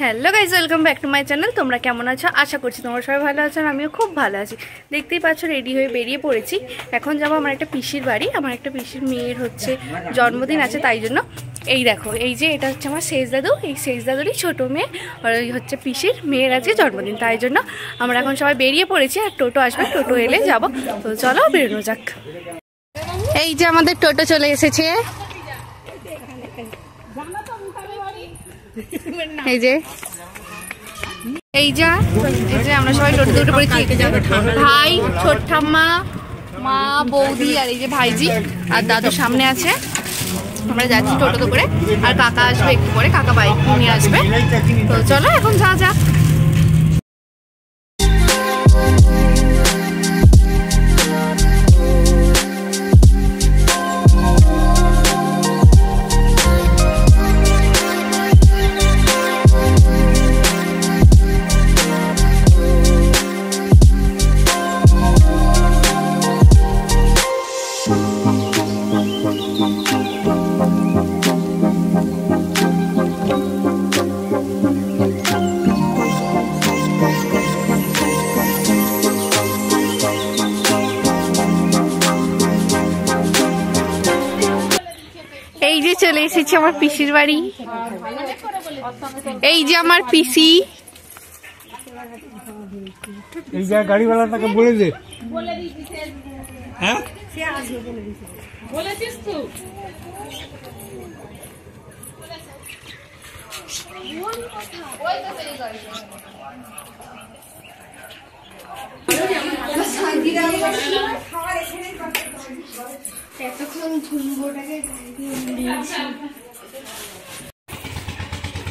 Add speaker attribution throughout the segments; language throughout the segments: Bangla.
Speaker 1: Hello guys, welcome back to my channel. তোমরা কেমন আছো? আশা করছি তোমরা সবাই ভালো আছো, আর আমিও খুব ভালো আছি। দেখতেই পাচ্ছ রেডি হয়ে বেরিয়ে পড়েছি। এখন যাবো আমার একটা পিসির বাড়ি। আমার একটা পিসির মেয়ের হচ্ছে জন্মদিন আছে, তাই জন্য এই দেখো, এই যে এটা হচ্ছে আমার শেষ দাদু। এই শেষ দাদুরই ছোটো মেয়ে, আর হচ্ছে পিসির মেয়ের আছে জন্মদিন, তাই জন্য আমরা এখন সবাই বেরিয়ে পড়েছি। আর টোটো আসবে, টোটো এলে যাবো। তো চলো বেরোনো যাক। এই যে আমাদের টোটো চলে এসেছে। এই যে আমরা সবাই টোটো উঠে পড়েছি। ভাই, ছোট ঠাম্মা, মা, বৌদি আর এই যে ভাইজি আর দাদু সামনে আছে। আমরা যাচ্ছি টোটোতে করে, আর কাকা আসবে একটু পরে, কাকা বাইক নিয়ে আসবে। তো চলো এখন যা যাক। এই যে চলে এসেছি আমার পিসির বাড়ি। এই যে আমার পিসি।
Speaker 2: এই যে গাড়িওয়ালাটাকে বলে দে। হ্যাঁ,
Speaker 3: বলেছিস তো?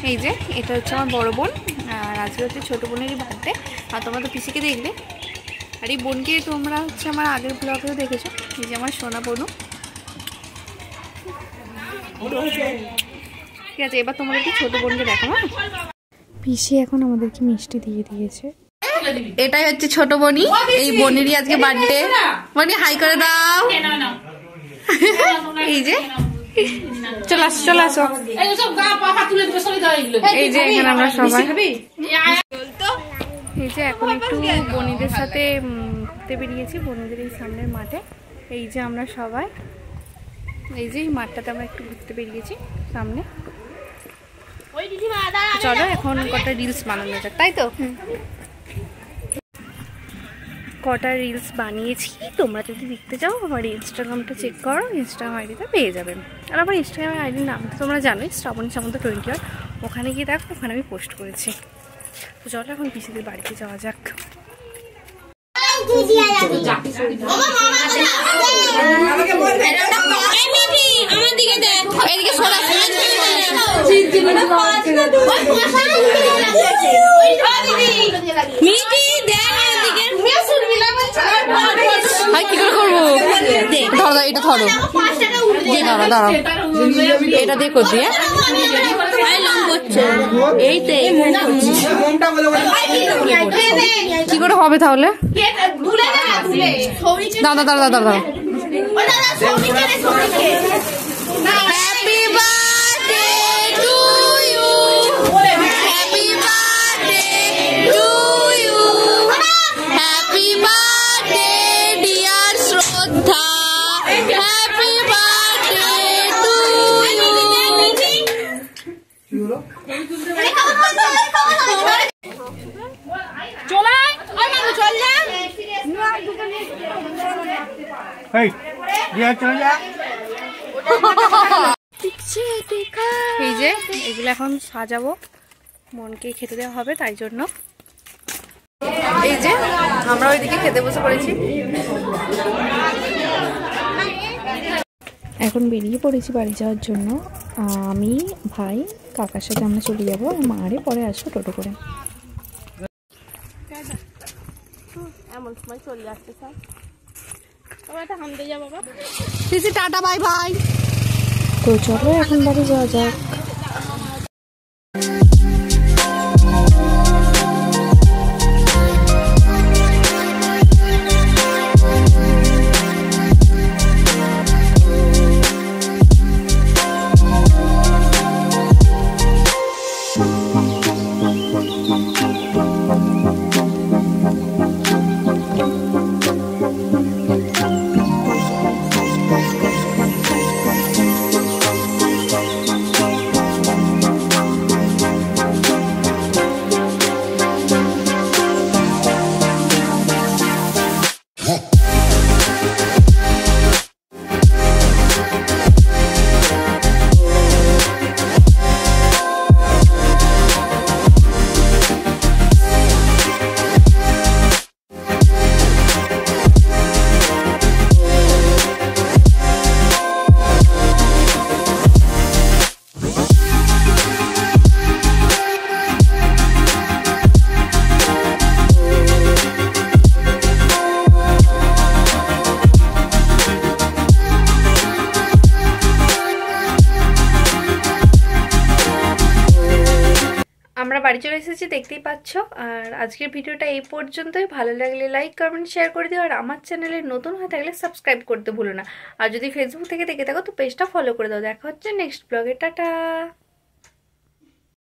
Speaker 1: এই যে এটা হচ্ছে আমার বড় বোন, আর আজকে হচ্ছে ছোট বোনেরই বার্থডে। আর তোমরা তো পিসিকে দেখলে, আর এই বোনকে তোমরা হচ্ছে আমার আগের ব্লগেও দেখেছো। এই যে আমার সোনা বোনও। ঠিক আছে, এবার তোমাদেরকে ছোট বোনকে দেখো। হ্যাঁ, পিসি এখন আমাদেরকে মিষ্টি দিয়ে দিয়েছে। এটাই হচ্ছে ছোট বনি, এই বোনেরই আজকে বার্থডে। বনি হাই করে দাও। এই যে চলে আসো, চলে আসো। এই যে এখানে আমরা সবাই, এই যে এখন একটু বনিদের সাথে ঘুরতে বেরিয়েছি, বনিদের এই সামনের মাঠে। এই যে আমরা সবাই, এই যে মাঠটাতে আমরা একটু ঘুরতে বেরিয়েছি সামনে। চলো এখন কটা রিলস বানানো যাক, তাই তো? কটা রিলস বানিয়েছি, তোমরা যদি দেখতে চাও আমার ইনস্টাগ্রামটা চেক করো, ইনস্টাগ্রাম আইডিতে পেয়ে যাবেন। আর আমার ইনস্টাগ্রামের আইডির নাম তো তোমরা জানোই, শ্রাবণী সামন্ত 21। ওখানে গিয়ে দেখো, ওখানে আমি পোস্ট করেছি। তো চলো এখন পিসিদের বাড়িতে যাওয়া যাক। কি করে করবো? ধরো, এটা ধরো, দাঁড়াও, এটা দিয়ে করবি। কি করে হবে তাহলে? দাঁড়া, happy birthday to you, happy birthday to you, happy birthday dear Shraddha, happy birthday to you. এই যে এগুলো এখন সাজাবো, মনকে খেতে দেওয়া হবে, তাই জন্য। এই যে আমরা ওইদিকে খেতে বসে পড়েছি। এখন বেরিয়ে পড়েছি বাড়ি যাওয়ার জন্য। আমি, ভাই, কাকার সাথে আমরা চলে যাবো, আর মা আরে পরে আসবো টোটো করে। এমন সময় চলে যাচ্ছে স্যার, টাটা, বাই বাই। তো চলো এখন বাড়ি যাওয়া যাক। আমরা বাড়ি চলে এসেছি, দেখতেই পাচ্ছ। আর আজকের ভিডিওটা এই পর্যন্তই। ভালো লাগলে লাইক কমেন্ট শেয়ার করে দিও। আর আমার চ্যানেলে নতুন হয়ে থাকলে সাবস্ক্রাইব করতে ভুলো না। আর যদি ফেসবুক থেকে দেখে থাকো তো পেজটা ফলো করে দাও। দেখা হচ্ছে নেক্সট ব্লগে। টাটা।